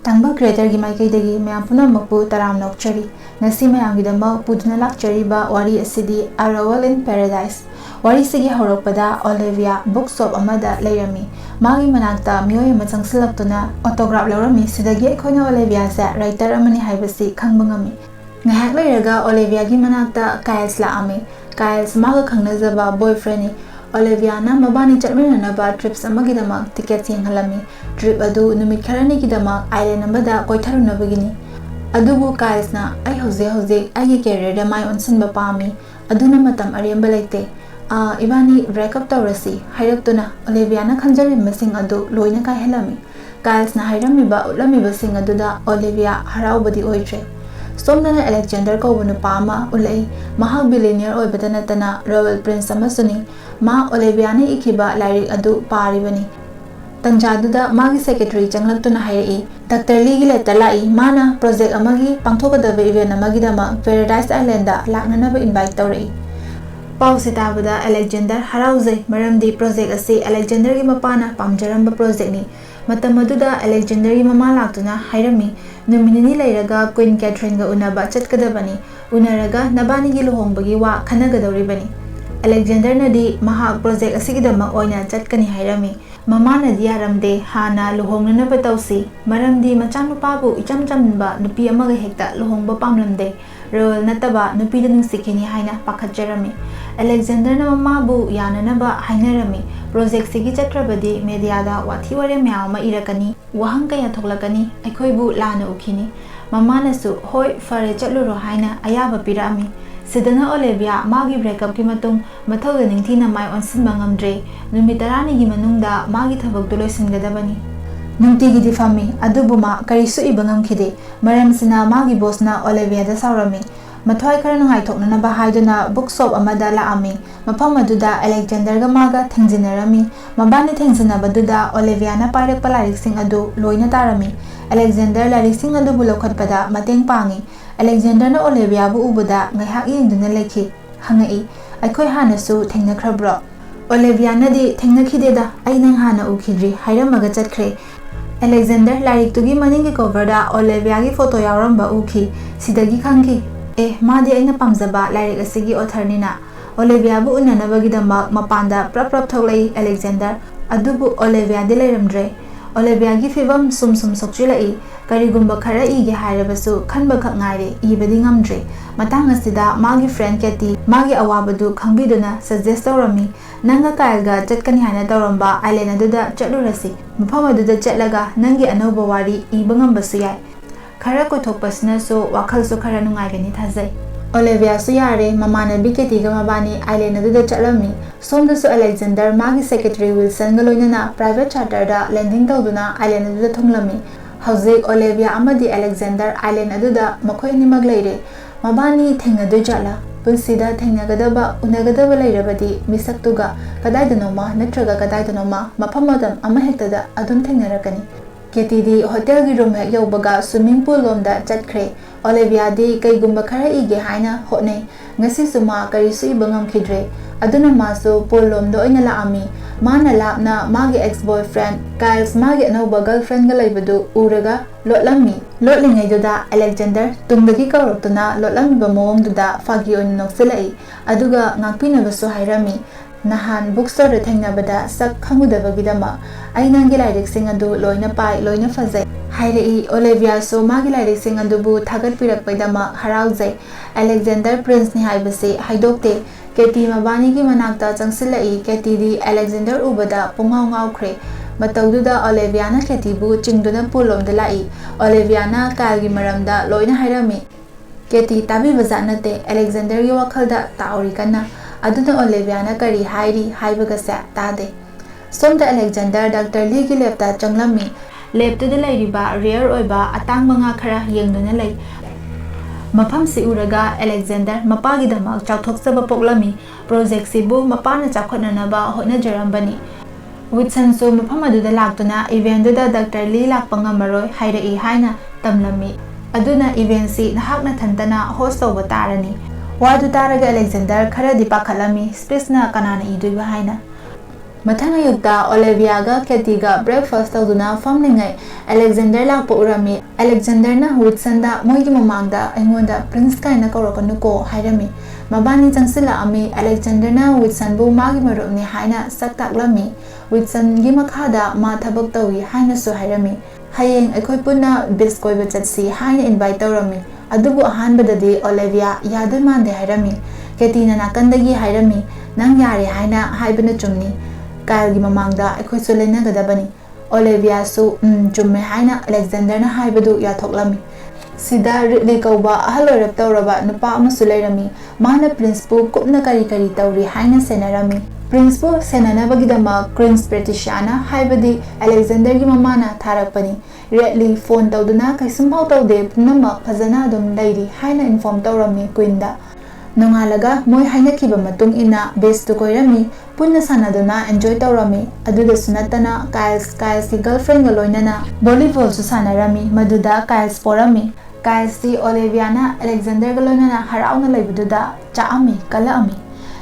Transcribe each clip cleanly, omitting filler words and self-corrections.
Tangba creator gi maikaidagi mayam punammakpu taram nokchari ngasi mayamgidamak puduna lakchariba wari asidi Arrival in Paradise. Wari sigi haurakpada Olivia bookshop amada leirami magi manakta miyoi ama changsilaktuna autograph laurami sidagi aikhoina Olivia se writer amani haibasi khangba ngami. Ngahak leiraga Olivia gi manakta Kyle laami. Kyle maga khangnajaba boyfriend ni Olivia na mabani chatminanaba trips amagidamak tickets yenghalami. Trip adu numit kharani gidamak island amada koitharunabagini. Adubu Kyle na ai hauze ai career da mai onsinba pami aduna matam ariyamba laite. Ibani break up taurasi hairaktuna Olivia na khanjari masing adu loina kai helami. Kyle na hairamiba utlamiba sing aduda Olivia haraubadi oitre. Somdana Alexander Kowunu Pama Ulay, Mahal Millionaire Oibadanatana, Royal Prince Amasuni, Ma Oliviani Ikiba Larry Adu Paribani. Tanjaduda Magi Secretary Janglantuna Hayi, Dr. Ligi Letalai, Mana, Project Amagi, Pangtoka the Vivian Amagidama, Paradise Islanda, Laknanaba invite Tori. Pausitabuda Alexander Harauze, Maramdi Project Asi, Alexander Gimapana, Pamjaramba Project ni. Matamaduda Alexander Mama Laktuna, Hirami, Nominini Lairaga, Queen Catherine ga Unaba Chatkadabani, Unaraga, Nabani Giluhongbagi wa Kanagadoribani. Alexander Nadi, Maha Project Asigidama Oina Chatkani Hirami, Mama Nadia Ramde, Hana, Luhong Nabatausi, Maramdi Machanu Pabu, Ichamjamba, Nupi Amaga Hekta, Luhongba Pamlamde, Royal Nataba, Nupidan Sikini Haina, Pakajerami. Alexander na Mamabu, Yana Naba, Hainarami, Project Sigi Chatrabadi, Mediada, Watiware Meama Irakani, Wahankaya Toklakani, Ekoibu Lana Ukini, Mamana Su, Hoi, Fare Chatluro Haina, Ayaba Pirami, Sidana Olivia, Magi breakup Kimatung, Mathoga Nintina Mai on Sinbangamdre, Numitarani Gimanunda, Magi Tabak Dulosin Gadabani. Nungtigi di fami, Adubuma, Karisu Ibangam Kide, Maram Sina Magi Bosna, Olivia da Saurami. Mathoi karanangai thoknana bahaiduna bookshop amada laami mafam aduda Alexander ga maga thengjinarami mabani thengsinabadudha Olivia na pairak palarik sing adu loina tarami Alexander larik sing adu bulokhatpada mateng pangi Alexander na Olivia bu ubuda ngaihak yengduna lekhi hangai aikhoi hanasu thengnakrabro Olivia nadi thengnakhideda ainang hana ukhidri hairamaga chatkre Alexander larik tugi maningi cover da Olivia gi photo yauramba ukhi sidagi khangki Madi aina pamzaba lyric asigi author nina Olivia bu unanabagidamba mapanda prap thoklai Alexander adubu Olivia de leiramdre Olivia gi fibam sum sokchilai karigumba khara ige hairabasu khanba khak ngaire ibadi ngamdre matang asida magi friend Katie magi awabadu khangbiduna suggest tawrami nanga kailga chatkani hana tawramba island aduda chatlurasi mafam aduda chatlaga nangi anoba wari ibangambasu yai Khara kothokpasna so wakhal so khara nungaigani thajai Olivia su yare mamana biketi ga mabani island aduda chalami somda su Alexander magi secretary Wilson ga loinana private charter da landing tawduna island aduda thonglami hauze Olivia amadi Alexander island aduda makhoi nimag leire mabani thengnadu jala punsida thengnagadaba unagadaba leirabadi misaktuga kadaidanoma natraga kadaidanoma maphamadam amahektada adum thengnarakani Katie di hotel gi room hek yobaga swimming pool lomda chatkre Olivia di kaigumba khara ige haina hotne ngasi suma karisu ibangam khidre aduna maso pool lomdo oina laami mana lapna magi ex boyfriend Kyle's magi anoba girlfriend ga laibadu uraga lotlami lotlingai duda Alexander tungdagi kawrotuna lotlami ba mawong duda fagi on nokselai aduga ngakpina baso hairami Nahan bookstore thengnabada sak khangudabagidama ainangi lyric sing adu loina pai loina fazai hairei Olivia so magi lyric sing adu bu thagat pirak paidama haraujai Alexander Prince ni haibase haidokte Katie mabani gi manakta changsilai Katie di Alexander ubada pungau ngaukhre mataududa Olivia na Katie bu chingduna pulom de lai Olivia na Kyle gi maramda loina hairami Katie tabi bazanate Alexander gi wakhalda tauri kana aduna Olivia na kari hairi haibaga sa tade somda Alexander Dr. Lee gi lepta changlami lepta de lairiba rare oiba atang manga khara yengduna lei mafam si uraga Alexander mapagi damak chawthoksaba poklami project sibu mapana chawkhatnana ba hotna jarambani Whitson so mafam aduda laktuna event da Dr. Lee lakpanga maroi hairei haina tamlami aduna event si nahakna thantana host over tarani Wadu taraga Alexander khara di pakhalami space na kanana idui haina Mathang ayukta Olivia ga Katie ga breakfast tawduna famlingai Alexander lakpa urami. Alexander na Whitson da moigi mamangda aingonda Prince kaina kaurakanu ko hairami. Mabani changsila ami Alexander na Whitson bu magi marupni haina saktaklami. Whitson gi makhada ma thabak tawi haina su hairami. Hayeng aikoi punna beach koiba chatsi haina invite tawrami. Adubu ahanbadadi Olivia yadu mande hairami. Katie na nakandagi hairami. Nang yari haina haibana chumni. Kyle gi mamangda aikoi su lenagadabani. Olivia su chumme haina Alexander na haibadu yathoklami. Sida Ridley kauba ahalorap tawraba nupa amasu leirami. Mana Prince bu kupna kari tawri haina senarami. Prince bu senanabagidama Queen's Pretitiana haibadi Alexander gi mamana tharakpani. Ridley phone tawduna kaisumhaw tawde punamak phajana adum leiri haina inform tawrami Queen da. Nongalaga moi haina kiba matung ina base to koirami punna sanaduna enjoy tawrami aduda sunatana Kyle's ki girlfriend ga loinana volleyball su sanarami maduda Kyle's porami. Kyle's di Olivia na Alexander ga loinana harauna leibududa chaami kalaami.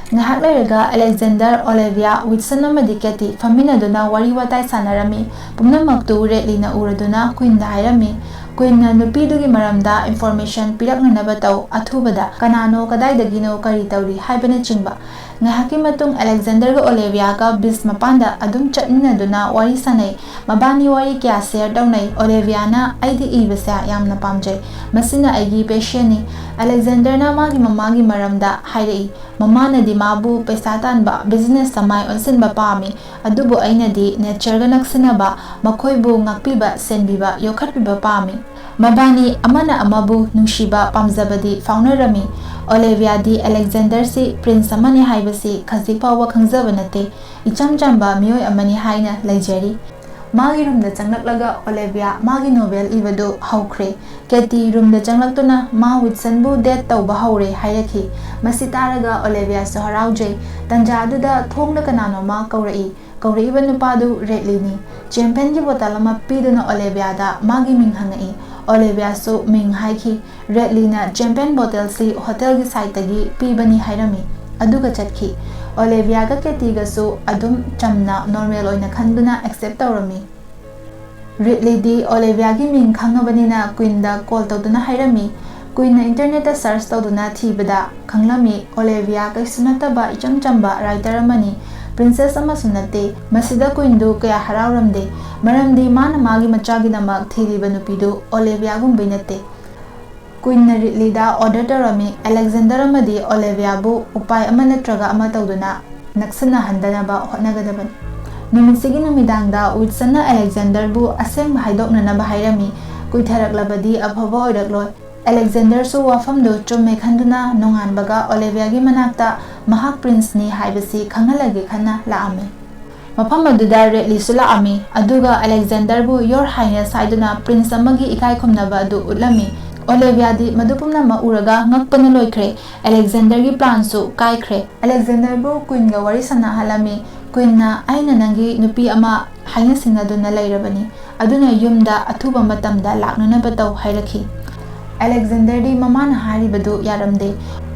Ngahak leiraga Alexander, Olivia, Whitson amadi Katie faminaduna wari watai sanarami pumnamaktu Ridley na uraduna Queen da hairami. Queen na nupidugi maramda information piraknanaba taw athubada kanano kadaidagino kari tawri haibana chingba. Ngahaki matung Alexander ga Olivia ga bis mapanda adum chatninaduna wari sanai mabani wari kya share dawnai. Olivia na aidi ibasa yamna pamjai masina aigi patientni. Alexander na magi mamagi maramda hairei mamana di mabu paisa tanba business samai onsinba pami adubu aina di nature ga naksinaba makoibu ngakpiba senbiba yokhatpiba pami. Mabani amana amabu nungshiba pamzabadi faunarami. Olivia di Alexander si Prince amani haibasi khazikpawa khangzaba nate icham chamba miyoi amani haina leijari. Magi room da changlaklaga Olivia magi novel ibadu haukhre. Katie room da changlaktuna ma Whitson bu date tawba haure hairakhi. Masi taraga Olivia su haraujai tanja aduda thongna kanano ma kaurai. Kauraiba nupadu Ridley ni. Champagne gi bottle ama piduna Olivia da magi ming hangai. Olivia su ming haiki. Ridley na champagne bottle si hotel gi site tagi pibani hairami. Aduga chatki. Olivia ga Katie ga su adum chamna normal oina khanduna accept tawrami. Ridley di Olivia gi ming khangabani na Queen da call tawduna hairami. Queen na internet da search tawduna thibada khanglami Olivia kai sunataba icham chamba writer amani. Princess ama sunate masida Queen du kaya harawramde maramdi mana magi machagi namak thiriba nupidu Olivia gumbinate. Queen na Ridley da order tarami Alexander amadi Olivia bu upai ama natraga ama tawduna naksana handanaba hotnagadabani. Numisigi numidangda Whitson na Alexander bu aseng haidoknanaba hairami kuitharaklabadi abhaba oirakloi. Alexander su wafamdu chumme khanduna nonganbaga Olivia gi manakta mahak Prince ni haibasi khangalagi khana laami. Mafam aduda Ridley su laami aduga Alexander bu Your Highness haiduna Prince amagi ikai khumnaba adu utlami. Olivia di madupumna mauraga ngakpana loikre. Alexander gi plan su kaikre. Alexander bu Queen ga wari sana halami. Queen na aina nangi nupi ama haina singaduna lairabani. Aduna yumda athuba matamda laknanaba taw hairakhi. Alexander di mamana haribadu yaramde.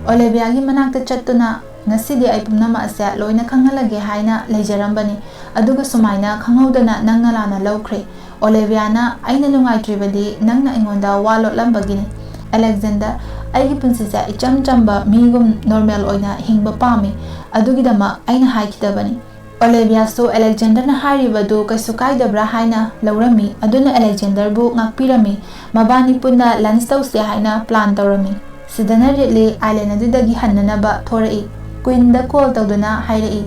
Olivia gi manakta chattuna ngasidi ai pumnama asa loina khangalage haina leijarambani. Aduga sumaina khanghaudana nangna lana lawkhre. Olivia na aina nungaitribadi nangna ingonda walot lambagini. Alexander aigi punsisa icham chamba migum normal oina hingba pami adugidama aina haikidabani. Olivia su Alexander na haribadu kaisukai dabra haina laurami aduna Alexander bu ngakpirami mabani punna lunch tawse haina plan tawrami. Sidana Ridley island adudagi hannanaba thorai. Queen da call tawduna hairai.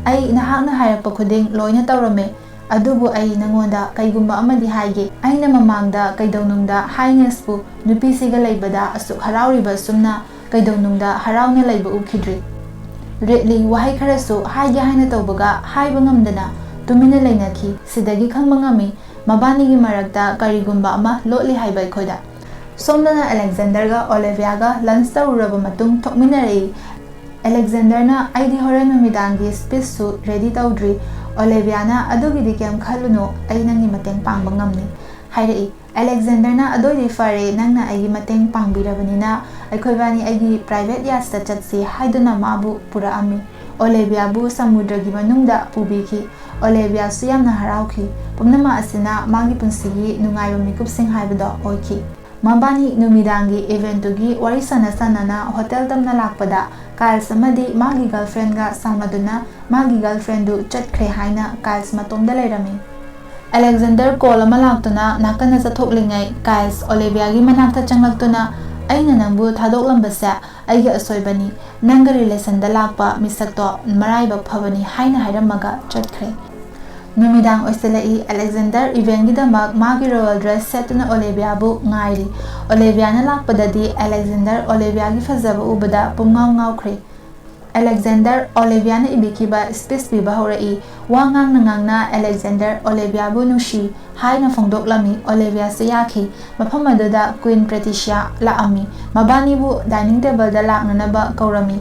Ai nahakna hairakpa khuding loina tawrame. Adubu ai nangonda kaigumba amadi haige aina mamangda kaidawnungda highness bu nupisiga leibada asuk harauriba sumna kaidawnungda harauna leiba ukhidri. Ridley wahai kharasu haige haina tawbaga haiba ngamdana tumina leinaki sidagi khangba ngami mabani gi marakta karigumba ama lotli haiba ikhoida. Somdana Alexander ga Olivia ga lunch tawraba matung thokminarei. Alexander na aidi horan numidangi speech su ready tawdri. Olivia na adugidi kem khaluno ai nangi mateng pangba ngamni hairai. Alexander na adoi fare nangna aigi mateng pangbirabani na aikhoibani aigi private yacht ta chatsi haiduna mabu pura ami. Oliviabu samudragi manungda pubiki. Olivia su yamna harauki. Pumnama asina magi punsigi nungaiba mikupsing haibado oiki. Mabani numidangi eventugi wari sana hotel damna lakpada Kyles amadi magi girlfriend ga samaduna magi girlfriend du chatkre haina Kyles matomda leirami. Alexander call ama laktuna nakana sathoklingai Kyles Olivia gi manakta changlaktuna aina nangbu thadoklambasa aigi asoibani nanga relation da lakpa misakto maraiba phabani haina hairamaga chatkre. Numidang oiselai Alexander event gidamak magi royal dress setuna Olivia bu ngairi. Olivia na lakpadadi Alexander Olivia gi fazaba ubada pumngau ngaukre. Alexander Olivia na ibikiba space biba horai wangang na Alexander Olivia bu nushi haina phongdoklami Olivia sayaki maphamadada Queen Patricia laami mabani bu dining table da laknanaba kaurami.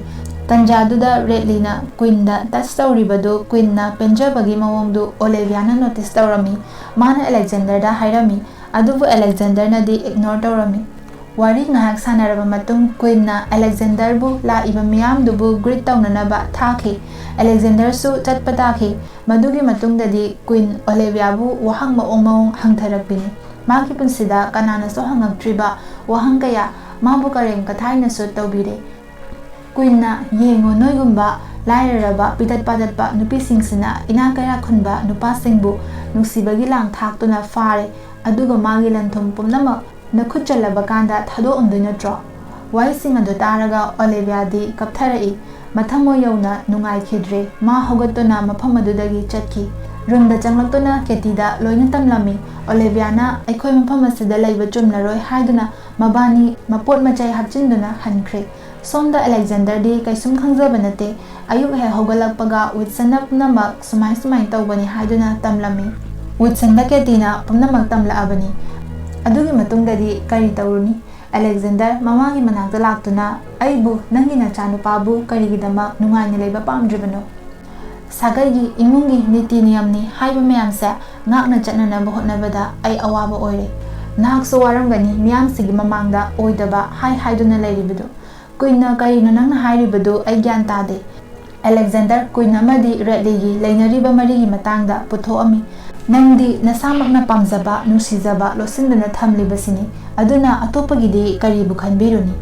Tanjaduda Redlina Queen da touch tawribadu Queen na penjabagi mawongdu Olivia na notice tawrami mana Alexander da hairami adubu Alexander na di ignore tawrami. Wari ngahak sanaraba matung Queen na Alexander bu la iba miyam dubu greet tawnanaba thaki. Alexander su chatpataki madugi matung dadi Queen Olivia bu wahang maong hangtharapini. Magi punsida kanana so hangagtriba wahang kaya mabu kareng kathay na su tawbire. Queen na yengo noigumba lairaraba pitat padatpa nupisingsinna inakaya khunba nupasingbu nuksibagi lang thaktuna fare aduga magi lanthum pumnama nakhutchalaba kanda thado unduna tro waising adu taraga Olivia di kaptharai mathamo yona nungai khidre ma hogatuna maphamadudagi chatki rumda changlaktuna ketida loina tamlami Olivia na aikhoi maphamasida laiba chumnaroi haiduna mabani mapot machai hapchinduna hankre. Somda Alexander di kaisum khangzaba nate ayuk he hogalakpaga witsanna punamak sumai tawbani haiduna tamlami. Witsanna ketina punamak tamlaabani. Adugi matungdadi kari tawruni. Alexander mamagi manakta laktuna aibu nangi nachanupabu karigidamak nungaina leiba pamdribano. Sagagi imungi niti niyamni haiba mayamsa ngakna chatnanaba hotnabada ai awaba oire. Nahakso waramgani miyamsigi mamangda oidaba haiduna leiribadu. Queen na karino nang nahairibadu ay gyan tade. Alexander Queen amadi Redligi lainariba marigi matangda puthoami. Nangdi nasamak na pamzaba nusizaba losindana thamlibasini aduna atopagidi karibu khanbiruni.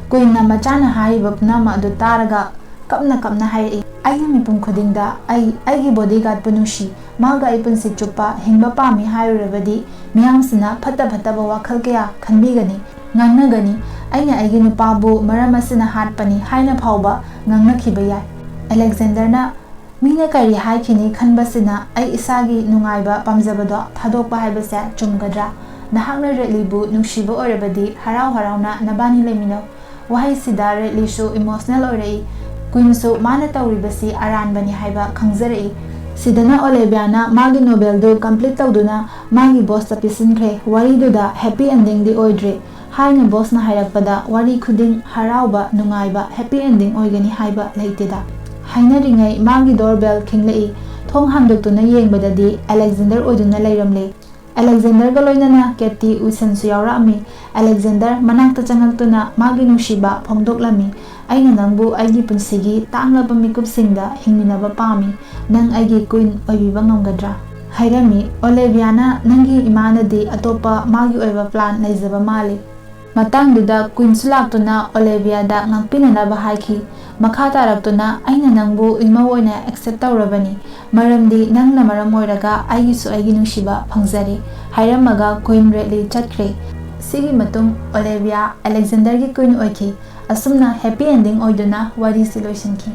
Queen na machana hariba pnama adu taraga kapna hairi ay mipum khudingda ay bodyguard punushi maga ipunsi chupa hingba pami hairabadi miyamsina phata wakhal kaya khanbigani ngangnagani aina aigi nupabu maramasina hatpani haina phauba ngangnakiba yai. Alexander na mina kari haikini khanbasina ai isagi nungaiba pamjabado thadokpa haibase chumgadra nahakna Redlibu nungshiba orabadi harau-harauna nabani lemino wahai sida Redli su emotional orai Queen su mana tawribasi aranbani haiba khangzarai. Sidana Olivia na magi novel do complete tawduna magi boss ta pisinkre wari duda happy ending di oidre haina boss na hairakpada wari khuding harauba nungaiba happy ending oigani haiba leiteda. Haina ringai magi doorbell khinglei thong hangdoktuna yengbadadi Alexander oiduna leiramle. Alexander ga loinana Katie Wilson su yaurami. Alexander manakta changaktuna magi nungshiba phongdoklami. Aina nangbu aigi punsigi tanglaba mikupsingda hingminaba pami nang aigi Queen oibiba ngamgadra hairami. Olivia na nangi imanadi atopa magi oiba plan leizaba mali. Matangduda Queen sulaktuna Olivia da ngangpinanaba haiki makha taraktuna aina nangbu imawoina accept tawrabani maramdi nangna maram oiraga aigi su aigi nungshiba phangzari hairamaga Queen Redli chatkre. Sigi matung Olivia Alexander gi Queen oiki asumna happy ending oiduna wari si loisanki.